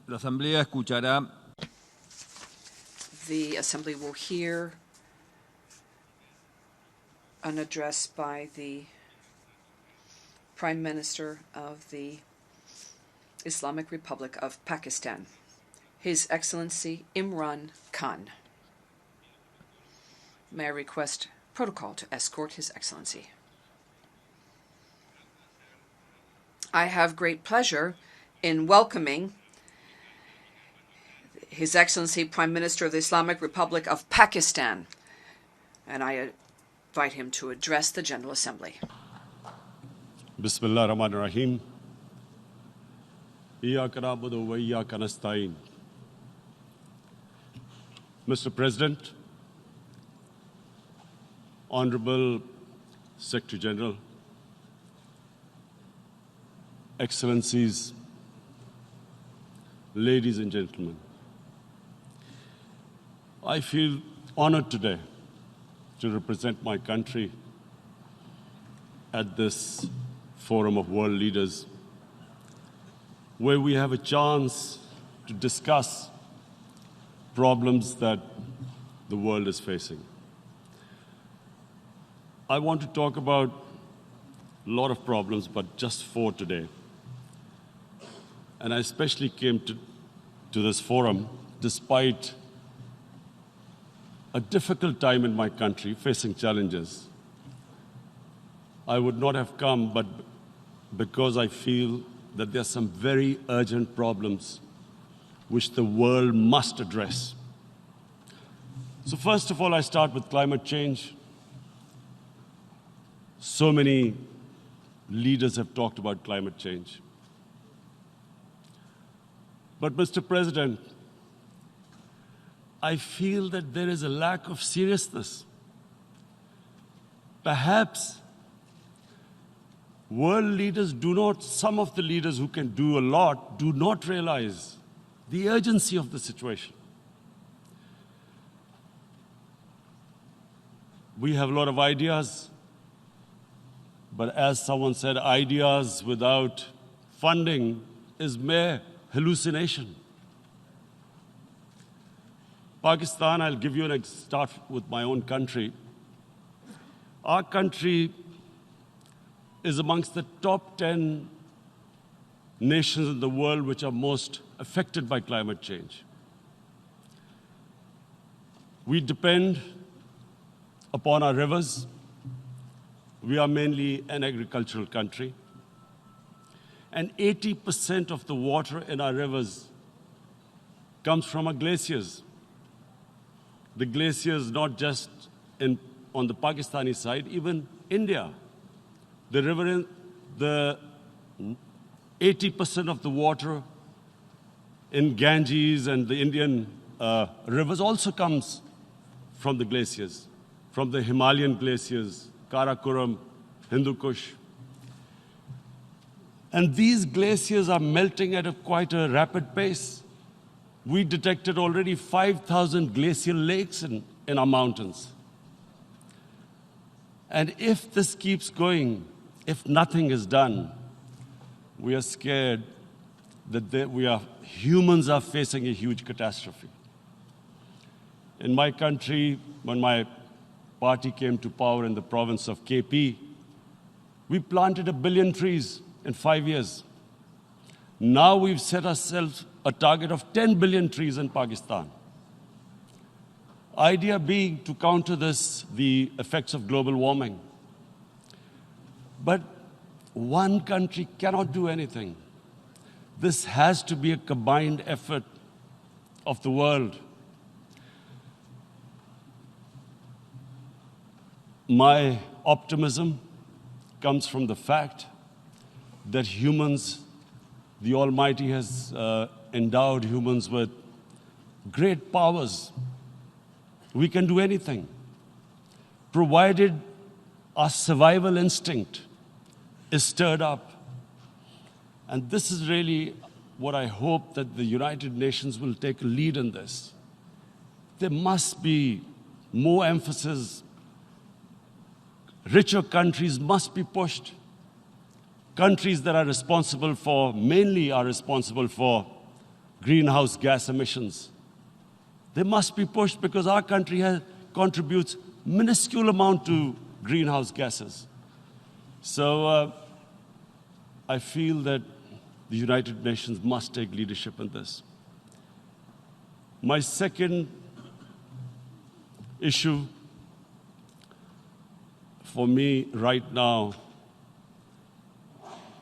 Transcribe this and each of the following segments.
La Asamblea escuchará The Assembly will hear an address by the Prime Minister of the Islamic Republic of Pakistan, His Excellency Imran Khan. May I request protocol to escort His Excellency. I have great pleasure in welcoming His Excellency Prime Minister of the Islamic Republic of Pakistan, and I invite him to address the General Assembly. Bismillah ar-Rahman ar-Rahim. Iyyaka na'budu wa iyyaka nasta'in. Mr. President, Honorable Secretary General, Excellencies, ladies and gentlemen, I feel honored today to represent my country at this forum of world leaders, where we have a chance to discuss problems that the world is facing. I want to talk about a lot of problems, but just 4 today. And I especially came to this forum despite a difficult time in my country, facing challenges. I would not have come, but because I feel that there are some very urgent problems which the world must address. So first of all, I start with climate change. So many leaders have talked about climate change. But Mr. President, I feel that there is a lack of seriousness. Perhaps world leaders some of the leaders who can do a lot, do not realize the urgency of the situation. We have a lot of ideas, but as someone said, ideas without funding is mere hallucination. Pakistan, I'll give you start with my own country. Our country is amongst the top 10 nations in the world which are most affected by climate change. We depend upon our rivers. We are mainly an agricultural country. And 80% of the water in our rivers comes from our glaciers. The glaciers, not just on the Pakistani side, even India. The river, the 80% of the water in Ganges and the Indian rivers also comes from the glaciers, from the Himalayan glaciers, Karakoram, Hindu Kush. And these glaciers are melting at quite a rapid pace. We detected already 5,000 glacial lakes in our mountains. And if this keeps going, if nothing is done, we are scared that humans are facing a huge catastrophe. In my country, when my party came to power in the province of KP, we planted 1 billion trees in 5 years. Now we've set ourselves a target of 10 billion trees in Pakistan. Idea being to counter the effects of global warming. But one country cannot do anything. This has to be a combined effort of the world. My optimism comes from the fact that humans, the Almighty has endowed humans with great powers. We can do anything, provided our survival instinct is stirred up. And this is really what I hope that the United Nations will take a lead in this. There must be more emphasis. Richer countries must be pushed. Countries that are responsible for greenhouse gas emissions. They must be pushed because our country contributes minuscule amount to greenhouse gases. So I feel that the United Nations must take leadership in this. My second issue for me right now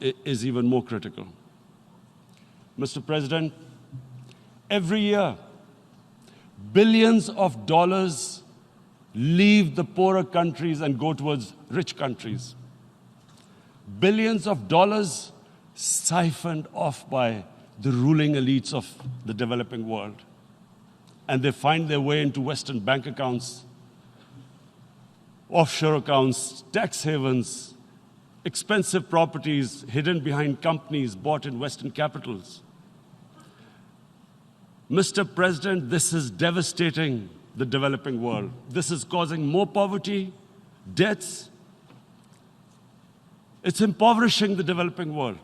is even more critical. Mr. President, every year, billions of dollars leave the poorer countries and go towards rich countries. Billions of dollars siphoned off by the ruling elites of the developing world. And they find their way into Western bank accounts, offshore accounts, tax havens, expensive properties hidden behind companies bought in Western capitals. Mr. President, this is devastating the developing world. This is causing more poverty, debts. It's impoverishing the developing world.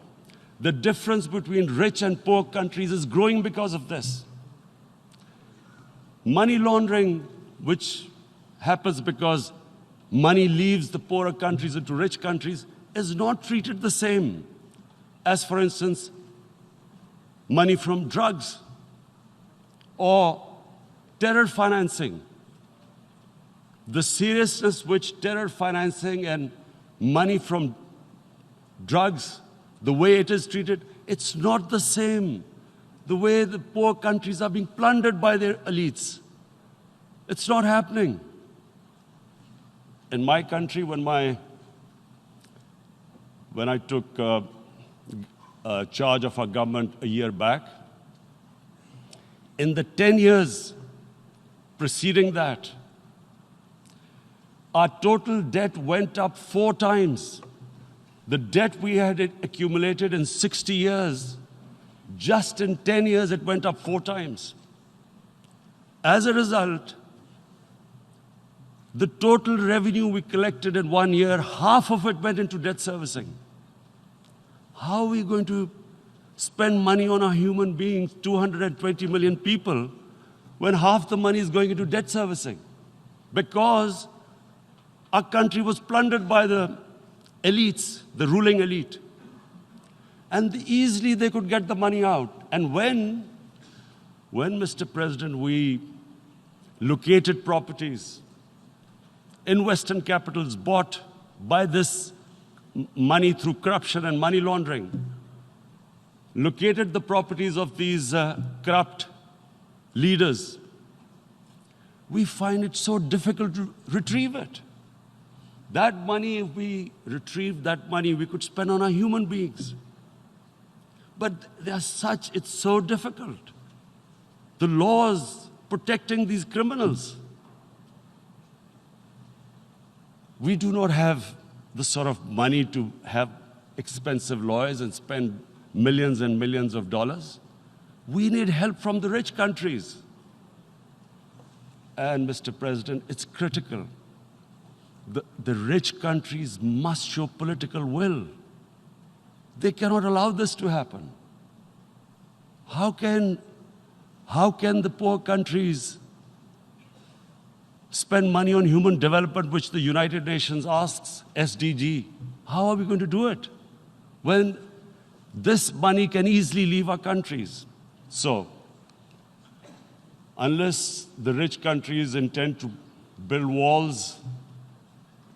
The difference between rich and poor countries is growing because of this. Money laundering, which happens because money leaves the poorer countries into rich countries, is not treated the same as, for instance, money from drugs or terror financing. The seriousness which terror financing and money from drugs, the way it is treated, it's not the same. The way the poor countries are being plundered by their elites. It's not happening. In my country, when I took charge of our government a year back, in the 10 years preceding that, our total debt went up 4 times. The debt we had accumulated in 60 years, just in 10 years, it went up 4 times. As a result, the total revenue we collected in 1 year, half of it went into debt servicing. How are we going to spend money on our human beings, 220 million people, when half the money is going into debt servicing? Because our country was plundered by the elites, the ruling elite. And easily they could get the money out. And when, Mr. President, we located properties in Western capitals bought by this money through corruption and money laundering, located the properties of these corrupt leaders, we find it so difficult to retrieve it. That money, if we retrieved that money, we could spend on our human beings. But it's so difficult. The laws protecting these criminals. We do not have the sort of money to have expensive lawyers and spend millions and millions of dollars. We need help from the rich countries. And Mr. President, it's critical. The rich countries must show political will. They cannot allow this to happen. How can the poor countries spend money on human development, which the United Nations asks, SDG? How are we going to do it when this money can easily leave our countries? So, unless the rich countries intend to build walls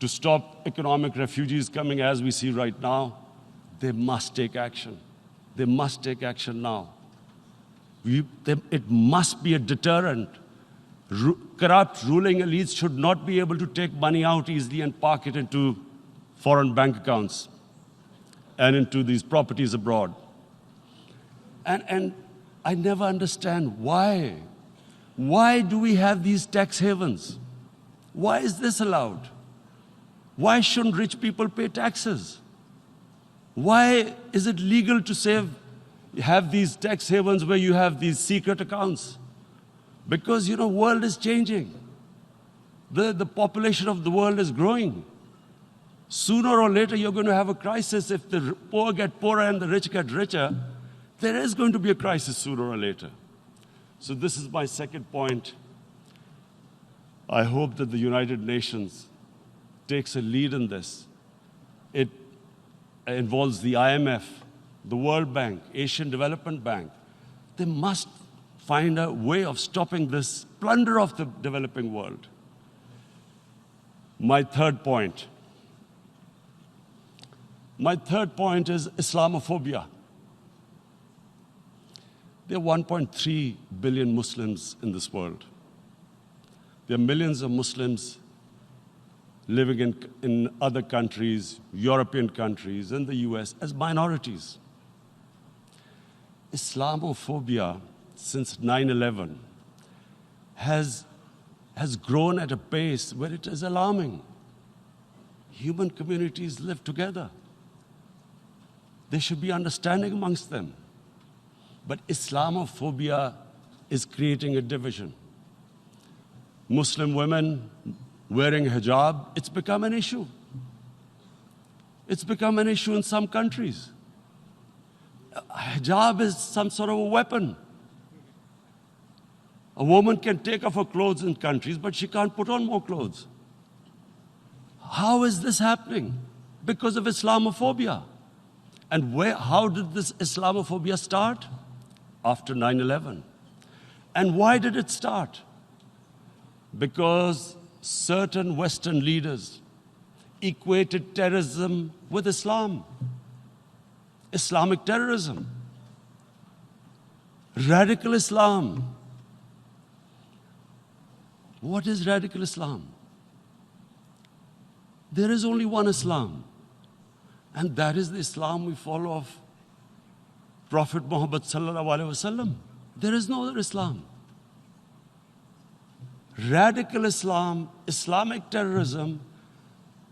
to stop economic refugees coming as we see right now, they must take action. They must take action now. It must be a deterrent. Corrupt ruling elites should not be able to take money out easily and park it into foreign bank accounts and into these properties abroad. And I never understand why. Why do we have these tax havens? Why is this allowed? Why shouldn't rich people pay taxes? Why is it legal to have these tax havens where you have these secret accounts? Because, the world is changing. The population of the world is growing. Sooner or later, you're going to have a crisis. If the poor get poorer and the rich get richer, There is going to be a crisis sooner or later. So this is my second point. I hope that the United Nations takes a lead in this. It involves the IMF, the World Bank, Asian Development Bank. They must find a way of stopping this plunder of the developing world. My third point is Islamophobia. There are 1.3 billion Muslims in this world. There are millions of Muslims living in other countries, European countries, and the US as minorities. Islamophobia, since 9/11, has grown at a pace where it is alarming. Human communities live together. There should be understanding amongst them. But Islamophobia is creating a division. Muslim women wearing hijab, it's become an issue. It's become an issue in some countries. Hijab is some sort of a weapon. A woman can take off her clothes in countries, but she can't put on more clothes. How is this happening? Because of Islamophobia. And how did this Islamophobia start? After 9/11. And why did it start? Because certain Western leaders equated terrorism with Islam. Islamic terrorism. Radical Islam. What is radical Islam? There is only one Islam, and that is the Islam we follow of Prophet Muhammad sallallahu alaihi wasallam. There is no other Islam. Radical Islam, Islamic terrorism,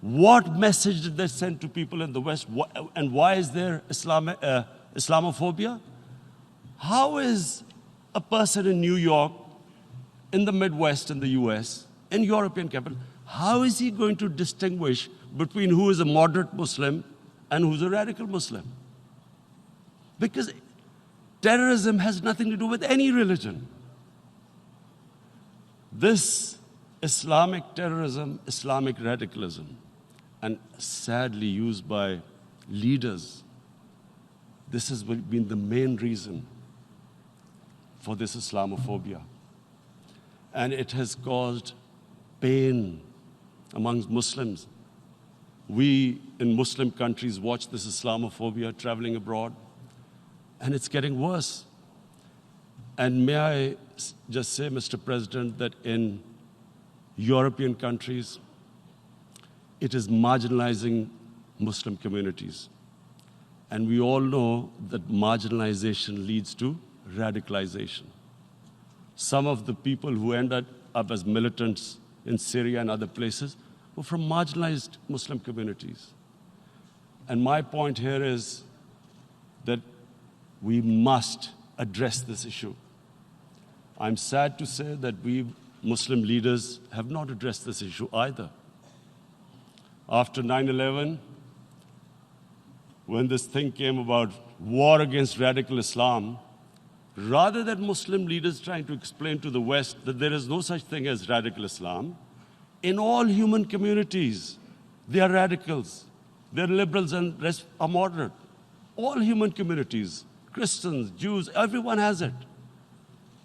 what message did they send to people in the West? And why is there Islamophobia? How is a person in New York, in the Midwest, in the US, in European capital, how is he going to distinguish between who is a moderate Muslim and who's a radical Muslim? Because terrorism has nothing to do with any religion. This Islamic terrorism, Islamic radicalism, and sadly used by leaders, this has been the main reason for this Islamophobia. And it has caused pain amongst Muslims. We in Muslim countries watch this Islamophobia traveling abroad, and it's getting worse. And may I just say, Mr. President, that in European countries, it is marginalizing Muslim communities. And we all know that marginalization leads to radicalization. Some of the people who ended up as militants in Syria and other places were from marginalized Muslim communities. And my point here is that we must address this issue. I'm sad to say that we Muslim leaders have not addressed this issue either. After 9/11, when this thing came about war against radical Islam, rather than Muslim leaders trying to explain to the West that there is no such thing as radical Islam, in all human communities, they are radicals. They're liberals and rest are moderate. All human communities, Christians, Jews, everyone has it.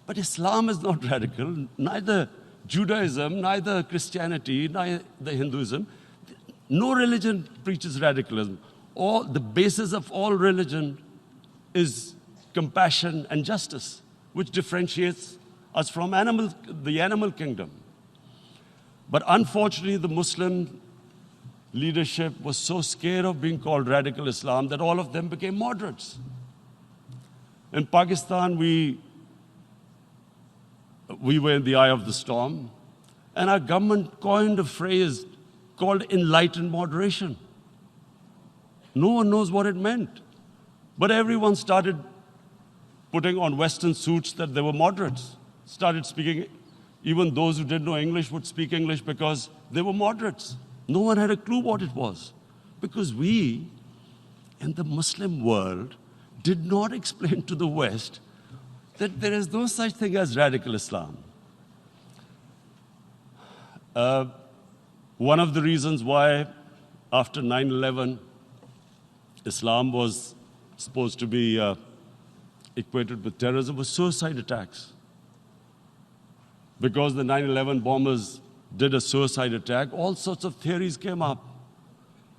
But Islam is not radical, neither Judaism, neither Christianity, neither Hinduism. No religion preaches radicalism. The basis of all religion is compassion and justice, which differentiates us from the animal kingdom. But unfortunately, the Muslim leadership was so scared of being called radical Islam that all of them became moderates. In Pakistan, we were in the eye of the storm, and our government coined a phrase called enlightened moderation. No one knows what it meant. But everyone started putting on Western suits that they were moderates, started speaking. Even those who didn't know English would speak English because they were moderates. No one had a clue what it was. Because we, in the Muslim world, did not explain to the West that there is no such thing as radical Islam. One of the reasons why after 9/11, Islam was supposed to be equated with terrorism was suicide attacks. Because the 9/11 bombers did a suicide attack, all sorts of theories came up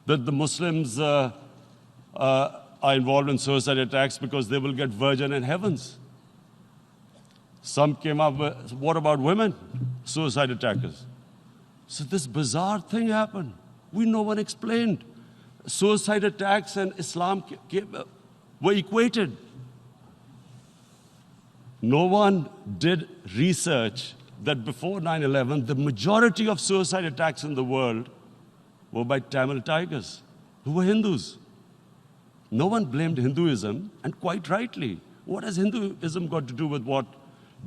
that the Muslims are involved in suicide attacks because they will get virgin in heavens. Some came up with, what about women, suicide attackers? So this bizarre thing happened. No one explained. Suicide attacks and Islam were equated. No one did research that before 9/11, the majority of suicide attacks in the world were by Tamil Tigers, who were Hindus. No one blamed Hinduism, and quite rightly. What has Hinduism got to do with what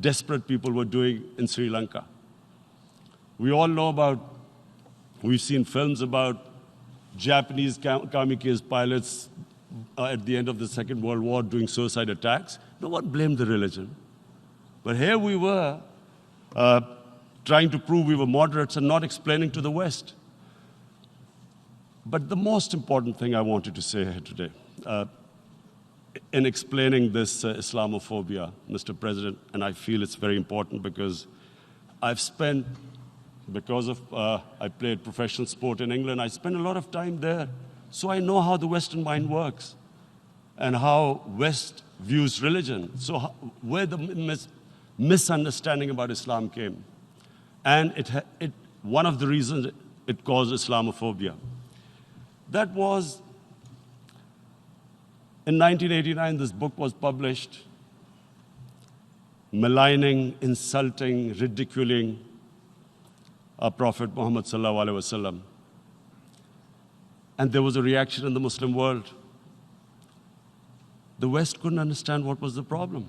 desperate people were doing in Sri Lanka? We all know we've seen films about Japanese kamikaze pilots at the end of the Second World War doing suicide attacks. No one blamed the religion. But here we were trying to prove we were moderates and not explaining to the West. But the most important thing I wanted to say here today, in explaining this Islamophobia, Mr. President, and I feel it's very important because I played professional sport in England, I spent a lot of time there, so I know how the Western mind works and how West views religion. So where the misunderstanding about Islam came. And one of the reasons it caused Islamophobia. That was, in 1989, this book was published, maligning, insulting, ridiculing our Prophet Muhammad sallallahu alaihi wasallam. And there was a reaction in the Muslim world. The West couldn't understand what was the problem.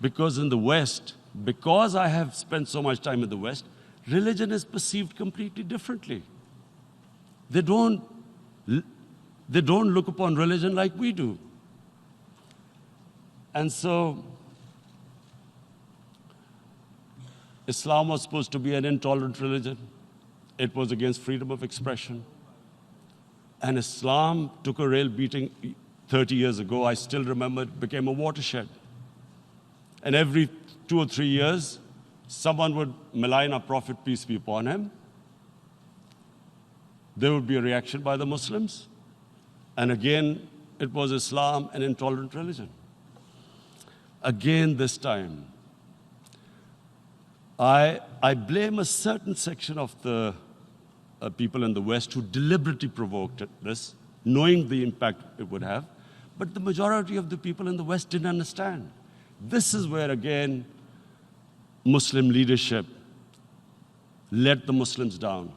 Because in the West, because I have spent so much time in the West, religion is perceived completely differently. They don't look upon religion like we do. And so, Islam was supposed to be an intolerant religion. It was against freedom of expression. And Islam took a real beating 30 years ago. I still remember it became a watershed. And every 2 or 3 years, someone would malign our Prophet, peace be upon him. There would be a reaction by the Muslims. And again, it was Islam, an intolerant religion. Again, this time, I blame a certain section of the people in the West who deliberately provoked this, knowing the impact it would have. But the majority of the people in the West didn't understand. This is where, again, Muslim leadership let the Muslims down.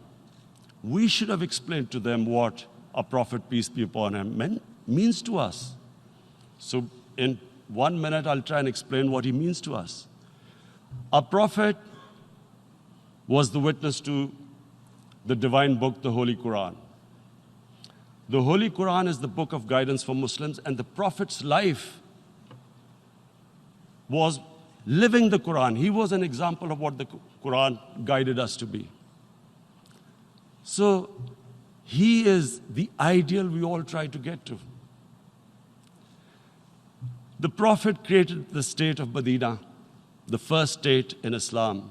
We should have explained to them what our Prophet, peace be upon him, means to us. So in 1 minute, I'll try and explain what he means to us. Our Prophet was the witness to the divine book, the Holy Quran. The Holy Quran is the book of guidance for Muslims, and the Prophet's life was living the Quran. He was an example of what the Quran guided us to be. So he is the ideal we all try to get to. The Prophet created the state of Medina, the first state in Islam.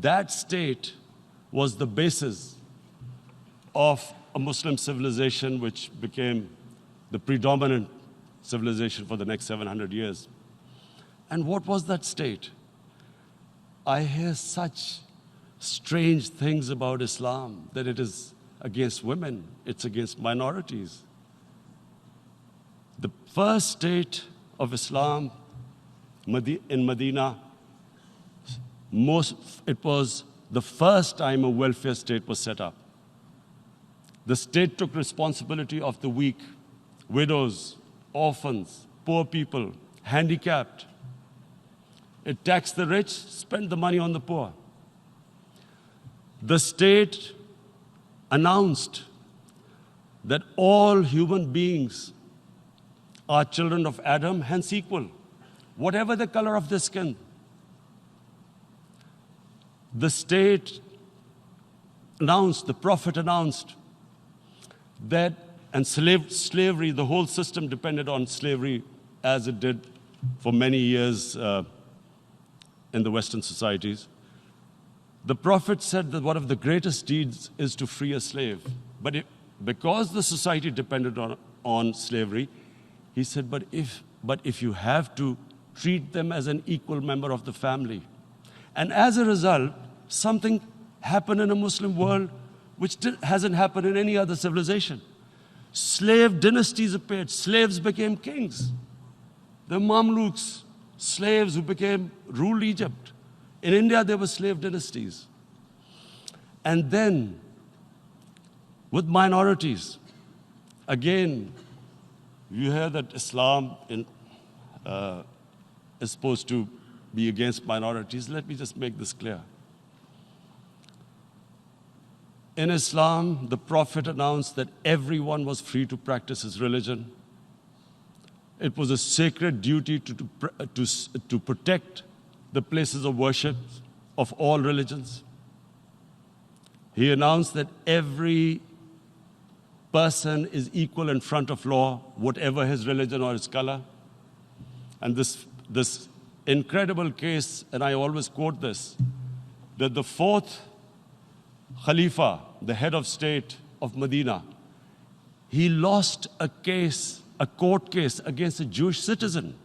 That state was the basis of a Muslim civilization which became the predominant civilization for the next 700 years. And what was that state? I hear such strange things about Islam, that it is against women, it's against minorities. The first state of Islam in Medina, it was the first time a welfare state was set up. The state took responsibility of the weak, widows, orphans, poor people, handicapped. It taxed the rich, spent the money on the poor. The state announced that all human beings are children of Adam, hence equal, whatever the color of their skin. The state announced, the Prophet announced that, and slavery, the whole system depended on slavery as it did for many years in the Western societies. The Prophet said that one of the greatest deeds is to free a slave. But because the society depended on slavery, he said, but if you have to treat them as an equal member of the family. And as a result, something happened in a Muslim world which hasn't happened in any other civilization. Slave dynasties appeared. Slaves became kings. The Mamluks, slaves who ruled Egypt. In India, there were slave dynasties. And then, with minorities, again, you hear that Islam is supposed to be against minorities. Let me just make this clear. In Islam, the Prophet announced that everyone was free to practice his religion. It was a sacred duty to protect the places of worship of all religions. He announced that every person is equal in front of law, whatever his religion or his color. And this incredible case, and I always quote this, that the fourth Khalifa, the head of state of Medina, he lost a court case against a Jewish citizen.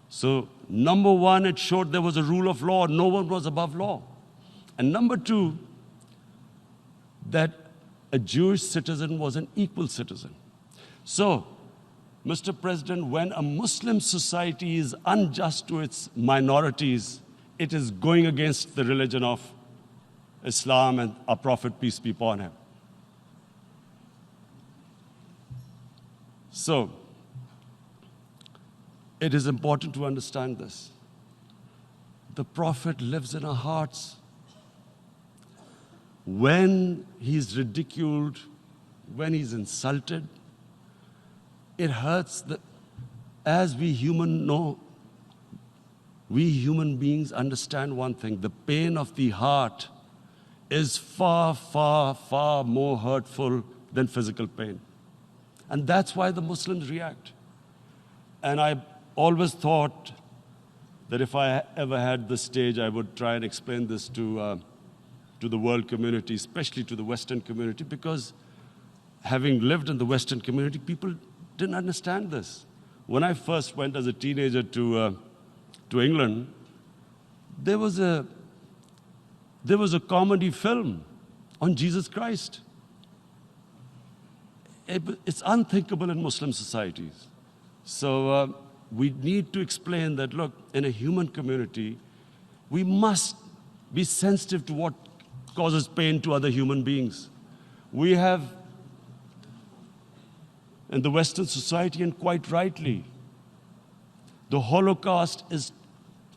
So, number one, it showed there was a rule of law, no one was above law. And number two, that a Jewish citizen was an equal citizen. So, Mr. President, when a Muslim society is unjust to its minorities, it is going against the religion of Islam and our Prophet, peace be upon him. So, it is important to understand this. The Prophet lives in our hearts. When he's ridiculed, when he's insulted, it hurts. As we human beings understand one thing, the pain of the heart is far, far, far more hurtful than physical pain. And that's why the Muslims react. And I always thought that if I ever had the stage, I would try and explain this to the world community, especially to the Western community, because having lived in the Western community, people didn't understand this. When I first went as a teenager to England, there was a comedy film on Jesus Christ. It's unthinkable in Muslim societies. So we need to explain that, look, in a human community, we must be sensitive to what causes pain to other human beings. We have, in the Western society, and quite rightly, the Holocaust is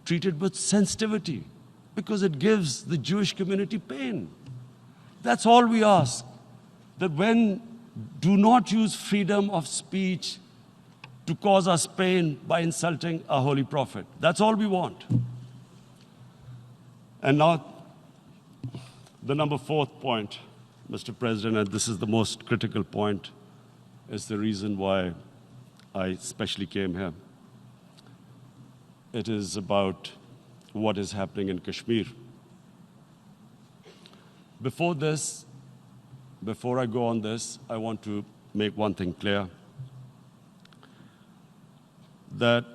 treated with sensitivity because it gives the Jewish community pain. That's all we ask, that do not use freedom of speech to cause us pain by insulting our Holy Prophet. That's all we want. And now, the number fourth point, Mr. President, and this is the most critical point, is the reason why I especially came here. It is about what is happening in Kashmir. Before I go on this, I want to make one thing clear, that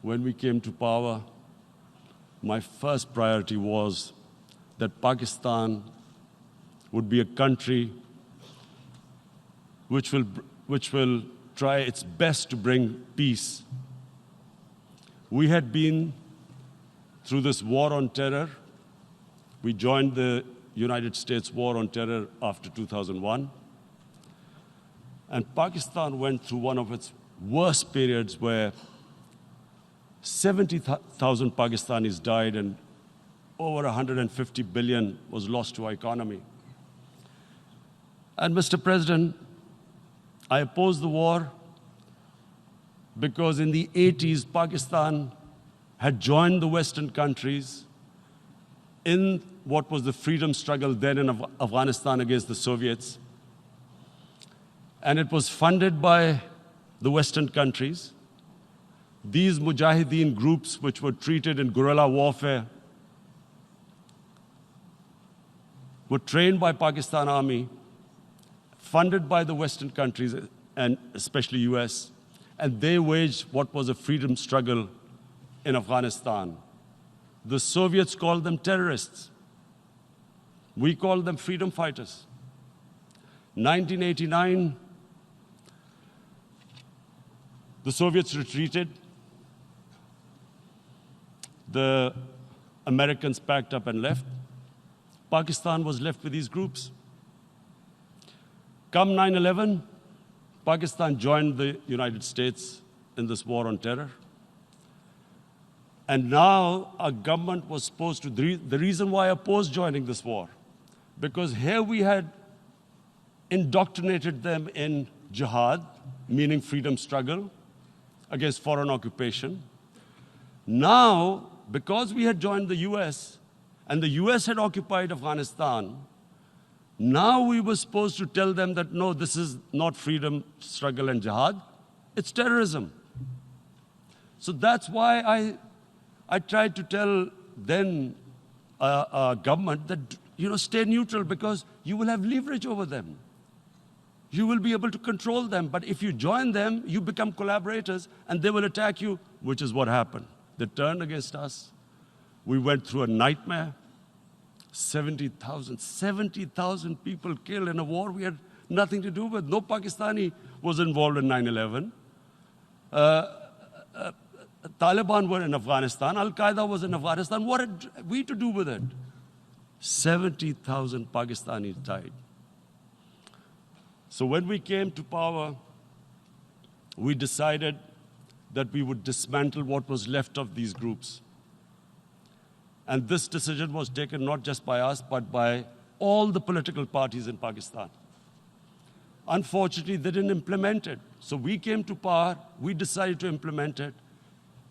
when we came to power, my first priority was that Pakistan would be a country which will try its best to bring peace. We had been through this war on terror. We joined the United States war on terror after 2001. And Pakistan went through one of its worst periods where 70,000 Pakistanis died and over 150 billion was lost to our economy. And Mr. President, I opposed the war because in the 80s, Pakistan had joined the Western countries in what was the freedom struggle then in Afghanistan against the Soviets. And it was funded by the Western countries. These mujahideen groups, which were treated in guerrilla warfare, were trained by Pakistan Army, funded by the Western countries, and especially US, and they waged what was a freedom struggle in Afghanistan. The Soviets called them terrorists. We called them freedom fighters. 1989, the Soviets retreated. The Americans packed up and left. Pakistan was left with these groups. Come 9/11, Pakistan joined the United States in this war on terror. And now our government was supposed to, the reason why I opposed joining this war, because here we had indoctrinated them in jihad, meaning freedom struggle against foreign occupation. Now, because we had joined the US, and the US had occupied Afghanistan, now we were supposed to tell them that, no, this is not freedom struggle and jihad, it's terrorism. So that's why I tried to tell then government that, stay neutral because you will have leverage over them. You will be able to control them. But if you join them, you become collaborators and they will attack you, which is what happened. They turned against us. We went through a nightmare. 70,000 people killed in a war we had nothing to do with. No Pakistani was involved in 9/11. Taliban were in Afghanistan. Al-Qaeda was in Afghanistan. What had we to do with it? 70,000 Pakistanis died. So when we came to power, we decided that we would dismantle what was left of these groups. And this decision was taken not just by us, but by all the political parties in Pakistan. Unfortunately, they didn't implement it. So we came to power, we decided to implement it,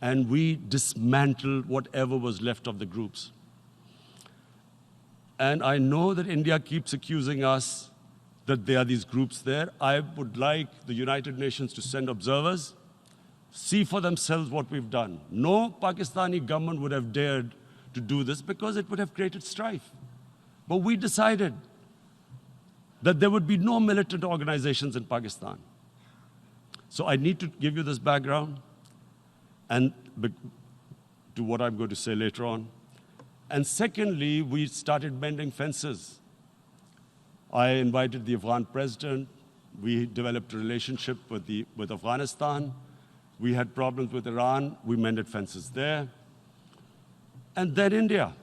and we dismantled whatever was left of the groups. And I know that India keeps accusing us that there are these groups there. I would like the United Nations to send observers, see for themselves what we've done. No Pakistani government would have dared to do this because it would have created strife. But we decided that there would be no militant organizations in Pakistan. So I need to give you this background and to what I'm going to say later on. And secondly, we started mending fences. I invited the Afghan president. We developed a relationship with Afghanistan. We had problems with Iran. We mended fences there. And then India.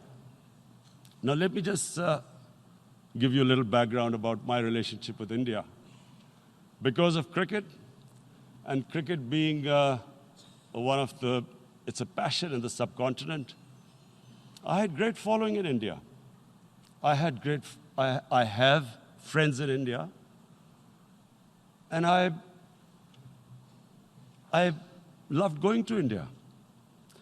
Now let me just give you a little background about my relationship with India. Because of cricket, and cricket being it's a passion in the subcontinent, I had great following in India. I have friends in India. And I loved going to India.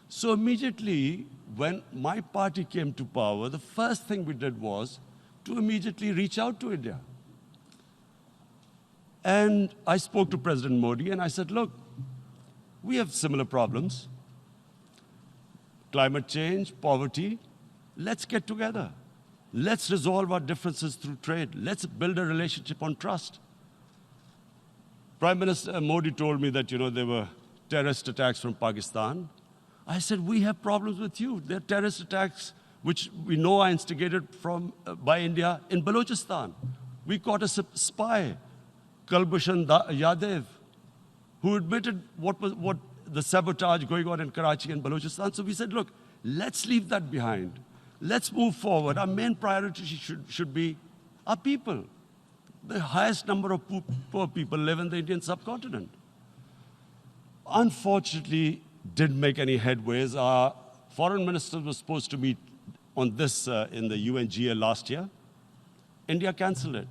So immediately, when my party came to power, the first thing we did was to immediately reach out to India. And I spoke to President Modi and I said, look, we have similar problems. Climate change, poverty, let's get together. Let's resolve our differences through trade. Let's build a relationship on trust. Prime Minister Modi told me that, there were terrorist attacks from Pakistan. I said, we have problems with you. There are terrorist attacks which we know are instigated by India in Balochistan. We caught a spy, Kulbhushan Yadav, who admitted what the sabotage going on in Karachi and Balochistan. So we said, look, let's leave that behind. Let's move forward. Our main priority should be our people. The highest number of poor people live in the Indian subcontinent. Unfortunately, didn't make any headways. Our foreign minister was supposed to meet on this in the UNGA last year. India cancelled it.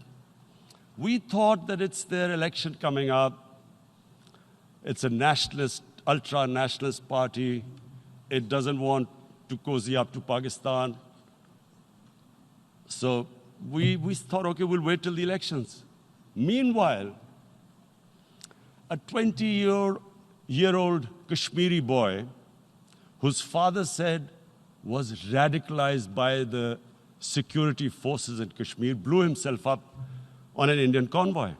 We thought that it's their election coming up. It's a nationalist, ultra-nationalist party. It doesn't want to cozy up to Pakistan. So we thought, okay, we'll wait till the elections. Meanwhile, a 20-year-old Kashmiri boy, whose father said was radicalized by the security forces in Kashmir, blew himself up on an Indian convoy.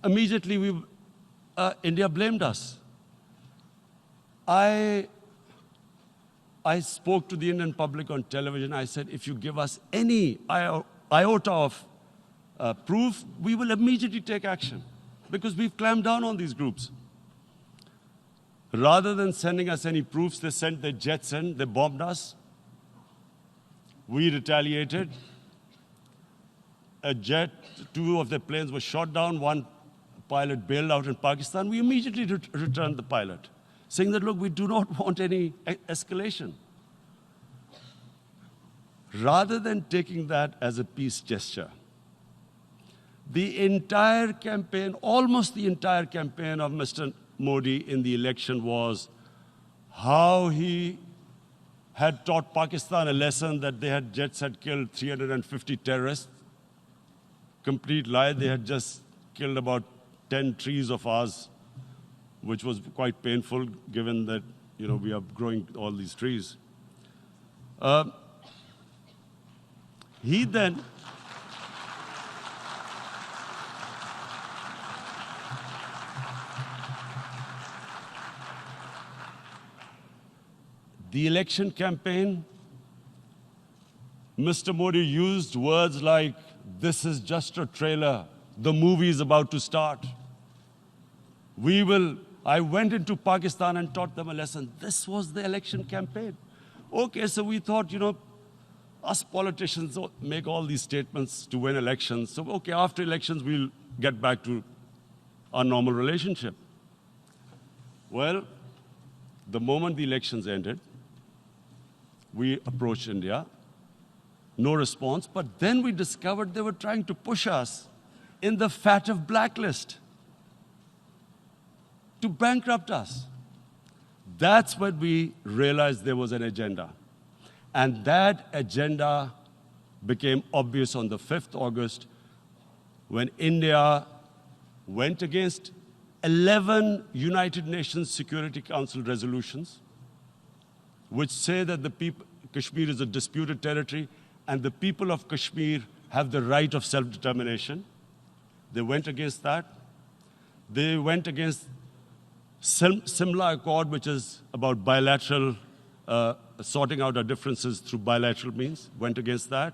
Immediately, India blamed us. I spoke to the Indian public on television. I said, if you give us any iota of proof, we will immediately take action, because we've clamped down on these groups. Rather than sending us any proofs, they sent their jets in, they bombed us. We retaliated. A jet, 2 of their planes were shot down, 1 pilot bailed out in Pakistan. We immediately returned the pilot, saying that, look, we do not want any escalation. Rather than taking that as a peace gesture, the entire campaign, almost the entire campaign of Mr. Modi in the election was how he had taught Pakistan a lesson that jets had killed 350 terrorists. Complete lie. They had just killed about 10 trees of ours, which was quite painful given that, we are growing all these trees. He then the election campaign, Mr. Modi used words like, this is just a trailer. The movie is about to start. I went into Pakistan and taught them a lesson. This was the election campaign. Okay, so we thought, us politicians make all these statements to win elections. So, okay, after elections, we'll get back to our normal relationship. Well, the moment the elections ended, we approached India. No response, but then we discovered they were trying to push us in the FATF blacklist to bankrupt us. That's when we realized there was an agenda. And that agenda became obvious on the 5th August when India went against 11 United Nations Security Council resolutions, which say that Kashmir is a disputed territory, and the people of Kashmir have the right of self-determination. They went against that. They went against Simla Accord, which is about bilateral, sorting out our differences through bilateral means, went against that.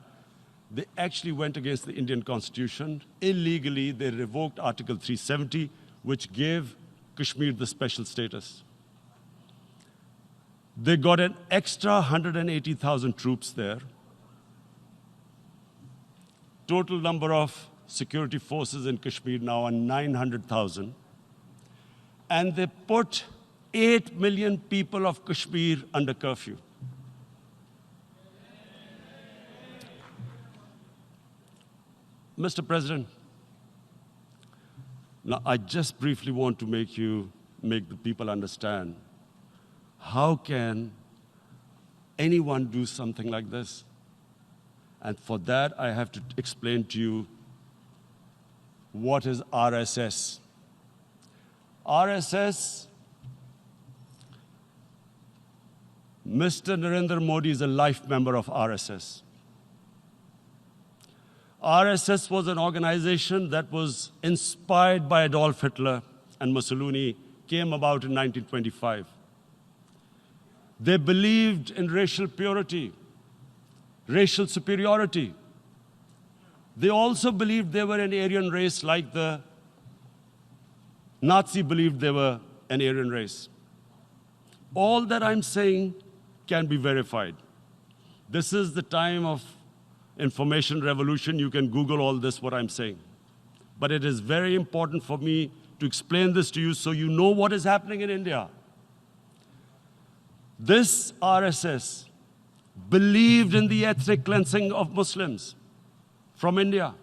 They actually went against the Indian Constitution. Illegally, they revoked Article 370, which gave Kashmir the special status. They got an extra 180,000 troops there. Total number of security forces in Kashmir now are 900,000. And they put 8 million people of Kashmir under curfew. Mr. President, now I just briefly want to make the people understand, how can anyone do something like this? And for that, I have to explain to you what is RSS. RSS, Mr. Narendra Modi is a life member of RSS. RSS was an organization that was inspired by Adolf Hitler and Mussolini, came about in 1925. They believed in racial purity, racial superiority. They also believed they were an Aryan race like the Nazi believed they were an Aryan race. All that I'm saying can be verified. This is the time of information revolution. You can Google all this, what I'm saying. But it is very important for me to explain this to you so you know what is happening in India. This RSS believed in the ethnic cleansing of Muslims from India.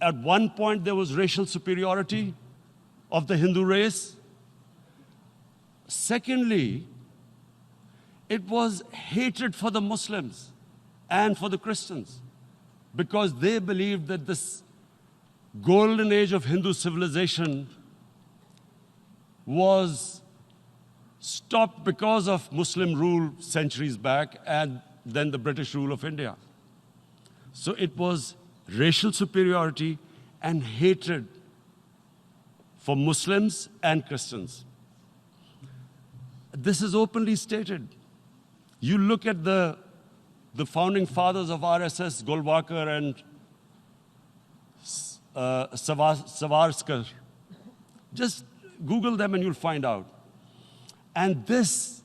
At one point, there was racial superiority of the Hindu race. Secondly, it was hatred for the Muslims and for the Christians, because they believed that this golden age of Hindu civilization was stopped because of Muslim rule centuries back and then the British rule of India. So it was racial superiority and hatred for Muslims and Christians. This is openly stated. You look at the founding fathers of RSS, Golwalkar and Savarkar. Just Google them and you'll find out. And this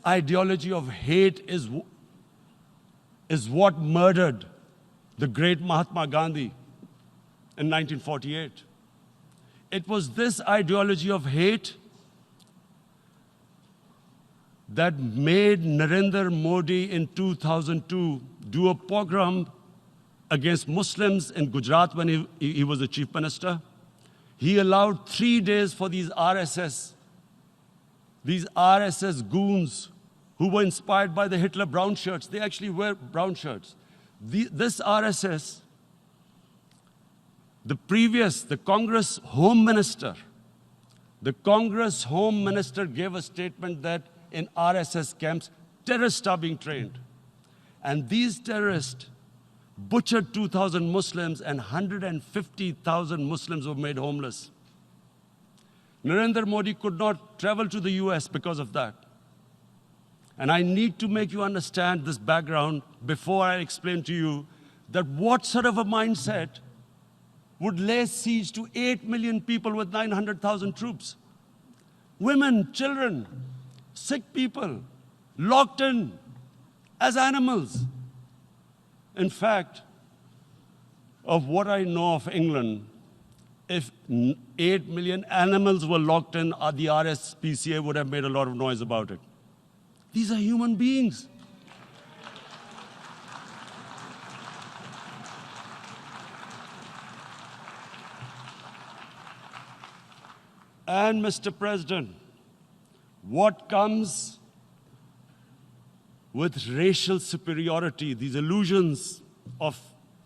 ideology of hate is what murdered the great Mahatma Gandhi in 1948. It was this ideology of hate that made Narendra Modi in 2002 do a pogrom against Muslims in Gujarat when he was the chief minister. He allowed 3 days for these RSS goons who were inspired by the Hitler brown shirts. They actually wear brown shirts. This RSS, the Congress Home Minister gave a statement that in RSS camps, terrorists are being trained. And these terrorists butchered 2,000 Muslims and 150,000 Muslims were made homeless. Narendra Modi could not travel to the US because of that. And I need to make you understand this background before I explain to you that what sort of a mindset would lay siege to 8 million people with 900,000 troops. Women, children, sick people, locked in as animals. In fact, of what I know of England, if 8 million animals were locked in, the RSPCA would have made a lot of noise about it. These are human beings. And Mr. President, what comes with racial superiority, these illusions of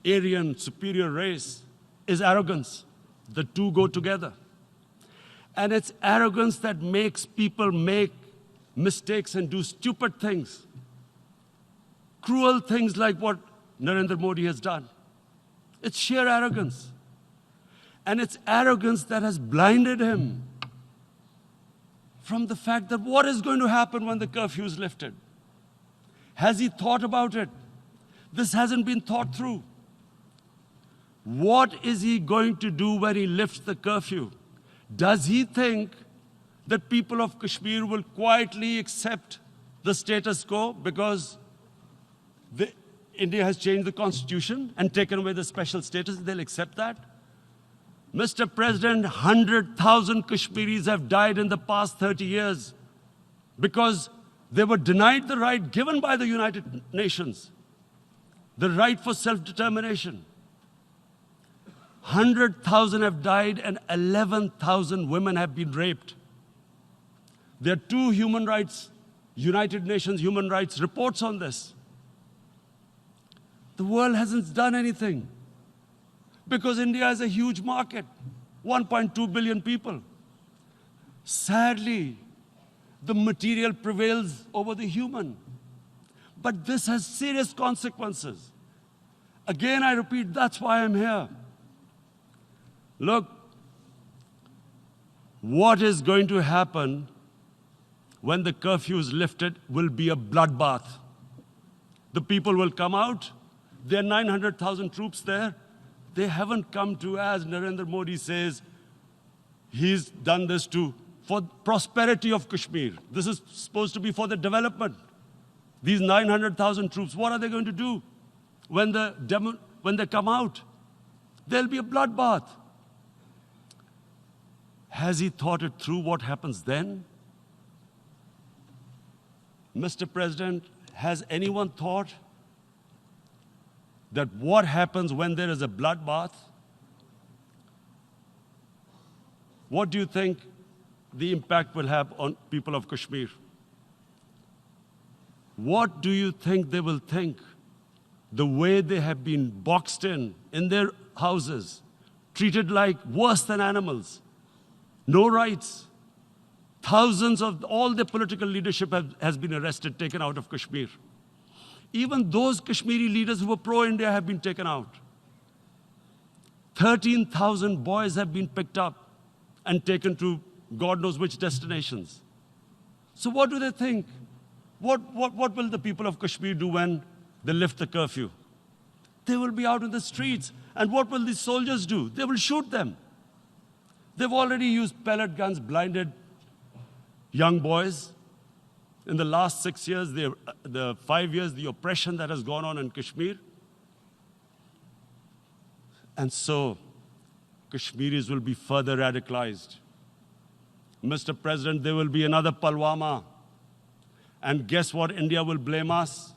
Aryan superior race, is arrogance. The two go together. And it's arrogance that makes people make mistakes and do stupid things. Cruel things like what Narendra Modi has done. It's sheer arrogance. And it's arrogance that has blinded him from the fact that what is going to happen when the curfew is lifted? Has he thought about it? This hasn't been thought through. What is he going to do when he lifts the curfew? Does he think that people of Kashmir will quietly accept the status quo because India has changed the constitution and taken away the special status? They'll accept that? Mr. President, 100,000 Kashmiris have died in the past 30 years because they were denied the right given by the United Nations, the right for self-determination. 100,000 have died and 11,000 women have been raped. There are 2 United Nations human rights reports on this. The world hasn't done anything because India is a huge market, 1.2 billion people. Sadly, the material prevails over the human. But this has serious consequences. Again, I repeat, that's why I'm here. Look, what is going to happen when the curfew is lifted will be a bloodbath. The people will come out. There are 900,000 troops there. They haven't come to, as Narendra Modi says, he's done this for prosperity of Kashmir. This is supposed to be for the development. These 900,000 troops, what are they going to do when they come out? There'll be a bloodbath. Has he thought it through what happens then? Mr. President, has anyone thought that what happens when there is a bloodbath? What do you think the impact will have on people of Kashmir? What do you think they will think? The way they have been boxed in their houses, treated like worse than animals, no rights. Thousands of all the political leadership has been arrested, taken out of Kashmir. Even those Kashmiri leaders who were pro-India have been taken out. 13,000 boys have been picked up and taken to God knows which destinations. So what do they think? What will the people of Kashmir do when they lift the curfew? They will be out in the streets. And what will these soldiers do? They will shoot them. They've already used pellet guns, blinded young boys. In the last 6 years, the 5 years, the oppression that has gone on in Kashmir. And so, Kashmiris will be further radicalized. Mr. President, there will be another Pulwama. And guess what? India will blame us.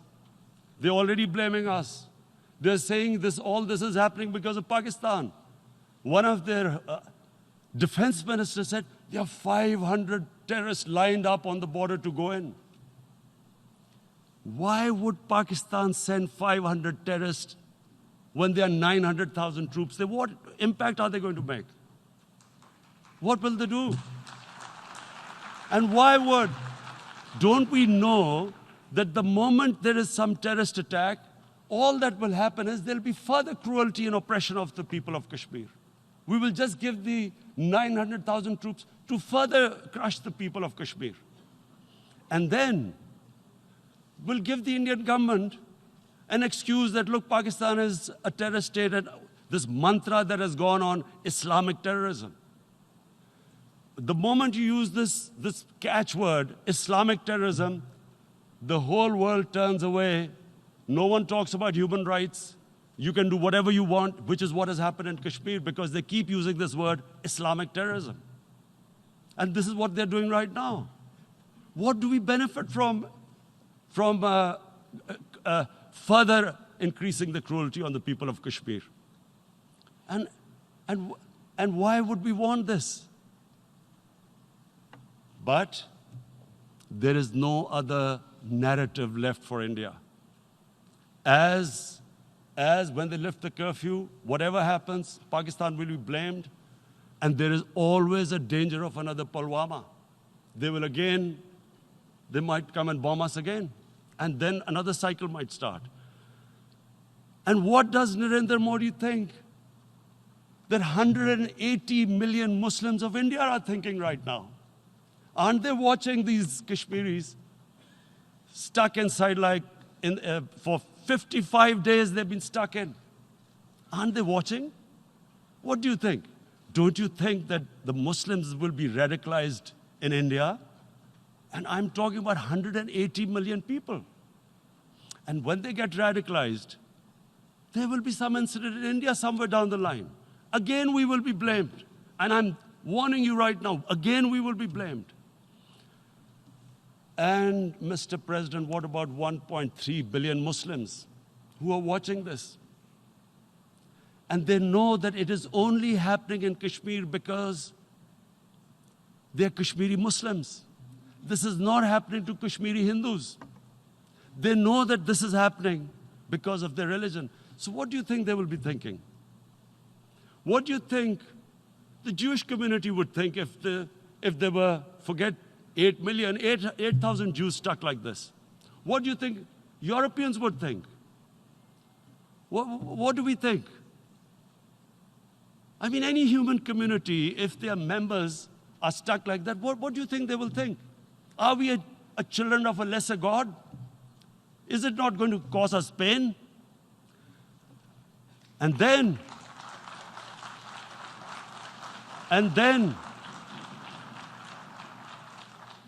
They're already blaming us. They're saying all this is happening because of Pakistan. One of their defense ministers said, there are 500 terrorists lined up on the border to go in. Why would Pakistan send 500 terrorists when there are 900,000 troops? What impact are they going to make? What will they do? And why would? Don't we know that the moment there is some terrorist attack, all that will happen is there will be further cruelty and oppression of the people of Kashmir. We will just give the 900,000 troops to further crush the people of Kashmir. And then we'll give the Indian government an excuse that, look, Pakistan is a terrorist state, and this mantra that has gone on, Islamic terrorism. The moment you use this catchword, Islamic terrorism, the whole world turns away. No one talks about human rights. You can do whatever you want, which is what has happened in Kashmir, because they keep using this word, Islamic terrorism. And this is what they're doing right now. What do we benefit from further increasing the cruelty on the people of Kashmir? And why would we want this? But there is no other narrative left for India. As when they lift the curfew, whatever happens, Pakistan will be blamed, and there is always a danger of another Pulwama. They might come and bomb us again, and then another cycle might start. And what does Narendra Modi think? That 180 million Muslims of India are thinking right now. Aren't they watching these Kashmiris stuck inside for 55 days they've been stuck in? Aren't they watching? What do you think? Don't you think that the Muslims will be radicalized in India? And I'm talking about 180 million people. And when they get radicalized, there will be some incident in India somewhere down the line. Again, we will be blamed. And I'm warning you right now, again, we will be blamed. And, Mr. President, what about 1.3 billion Muslims who are watching this? And they know that it is only happening in Kashmir because they're Kashmiri Muslims. This is not happening to Kashmiri Hindus. They know that this is happening because of their religion. So what do you think they will be thinking? What do you think the Jewish community would think if they were, forget 8,000 Jews stuck like this? What do you think Europeans would think? What do we think? I mean, any human community, if their members are stuck like that, what do you think they will think? Are we a children of a lesser God? Is it not going to cause us pain? And then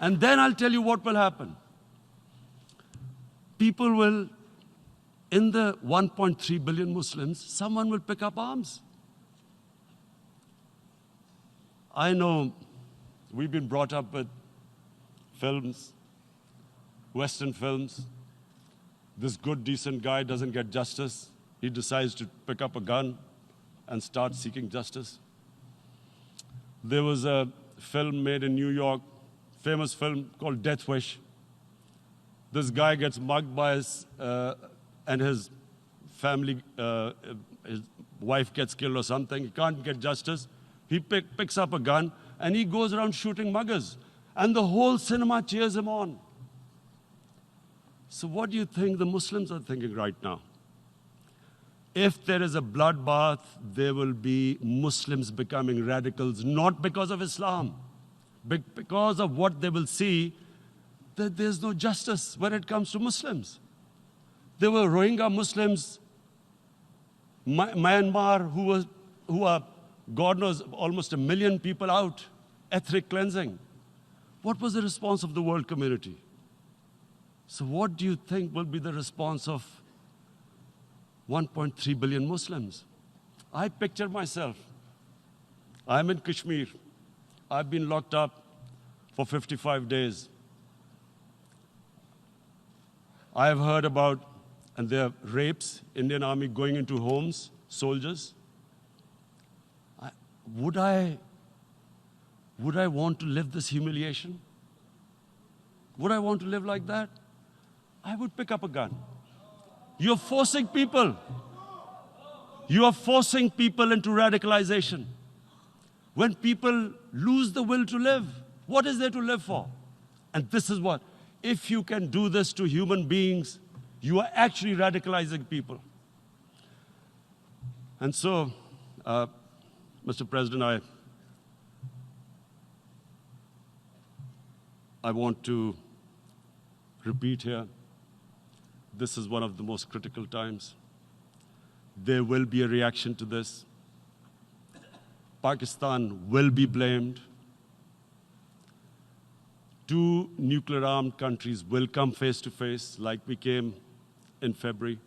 I'll tell you what will happen. People will, in the 1.3 billion Muslims, someone will pick up arms. I know we've been brought up with films, Western films. This good, decent guy doesn't get justice. he decides to pick up a gun and start seeking justice. There was a film made in New York, famous film called Death Wish. This guy gets mugged by and his family, his wife gets killed or something. He can't get justice. He picks up a gun and he goes around shooting muggers. And the whole cinema cheers him on. So what do you think the Muslims are thinking right now? If there is a bloodbath, there will be Muslims becoming radicals, not because of Islam, but because of what they will see, that there's no justice when it comes to Muslims. There were Rohingya Muslims, Myanmar, who are, God knows, almost 1 million people out, ethnic cleansing. What was the response of the world community? So what do you think will be the response of 1.3 billion Muslims? I picture myself. I'm in Kashmir. I've been locked up for 55 days. I have heard about, and there are rapes, Indian Army going into homes, soldiers. Would I want to live this humiliation? Would I want to live like that? I would pick up a gun. You're forcing people. You are forcing people into radicalization. When people lose the will to live, what is there to live for? And this is what, if you can do this to human beings, you are actually radicalizing people. And so, Mr. President, I want to repeat here, this is one of the most critical times. There will be a reaction to this. Pakistan will be blamed. 2 nuclear-armed countries will come face to face like we came in February.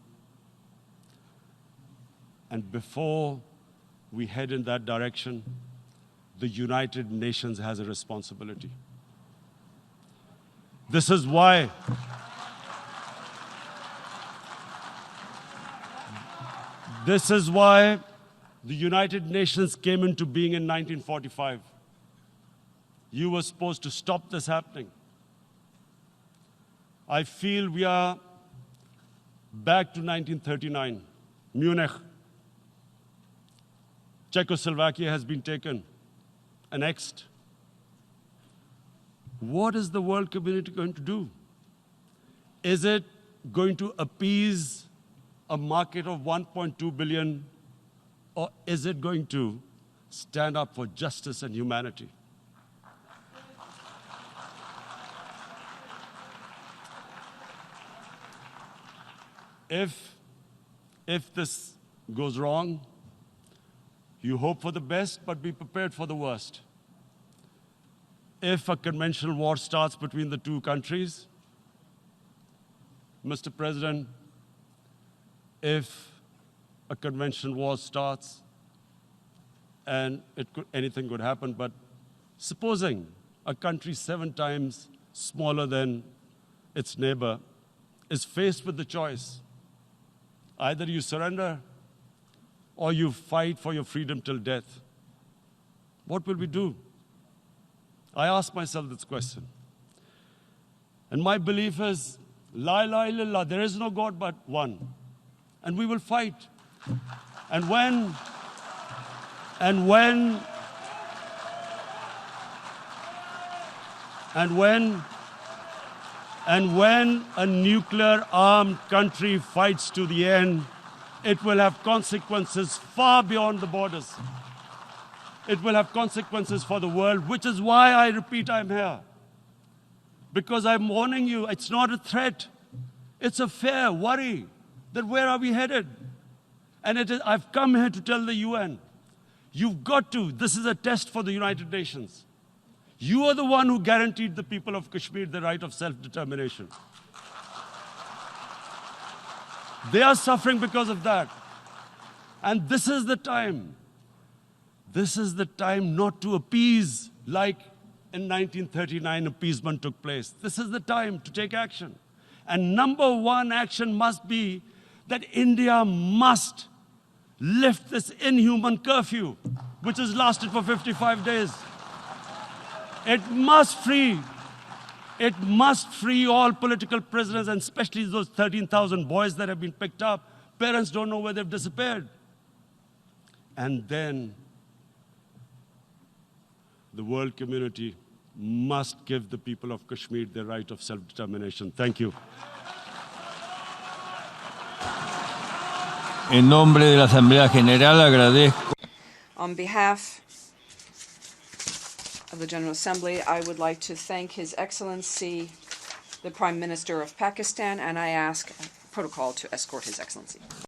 And before we head in that direction, the United Nations has a responsibility. This is why the United Nations came into being in 1945. You were supposed to stop this happening. I feel we are back to 1939, Munich. Czechoslovakia has been taken, annexed. What is the world community going to do? Is it going to appease a market of 1.2 billion, or is it going to stand up for justice and humanity? If this goes wrong, you hope for the best, but be prepared for the worst. If a conventional war starts between the 2 countries, Mr. President, if a conventional war starts, and anything could happen, but supposing a country 7 times smaller than its neighbor is faced with the choice, either you surrender or you fight for your freedom till death, what will we do? I ask myself this question. And my belief is, La ilaha illallah, there is no God but one. And we will fight. And when a nuclear-armed country fights to the end, it will have consequences far beyond the borders. It will have consequences for the world, which is why I repeat I'm here. Because I'm warning you, it's not a threat. It's a fair worry that where are we headed? And I've come here to tell the UN, you've got to, this is a test for the United Nations. You are the one who guaranteed the people of Kashmir the right of self-determination. They are suffering because of that. And this is the time. This is the time not to appease like in 1939 appeasement took place. This is the time to take action. And number 1 action must be that India must lift this inhuman curfew, which has lasted for 55 days. It must free all political prisoners, and especially those 13,000 boys that have been picked up. Parents don't know where they've disappeared. And then the world community must give the people of Kashmir the right of self-determination. Thank you. En nombre de la Asamblea General agradezco. On behalf of the General Assembly, I would like to thank His Excellency, the Prime Minister of Pakistan, and I ask protocol to escort His Excellency.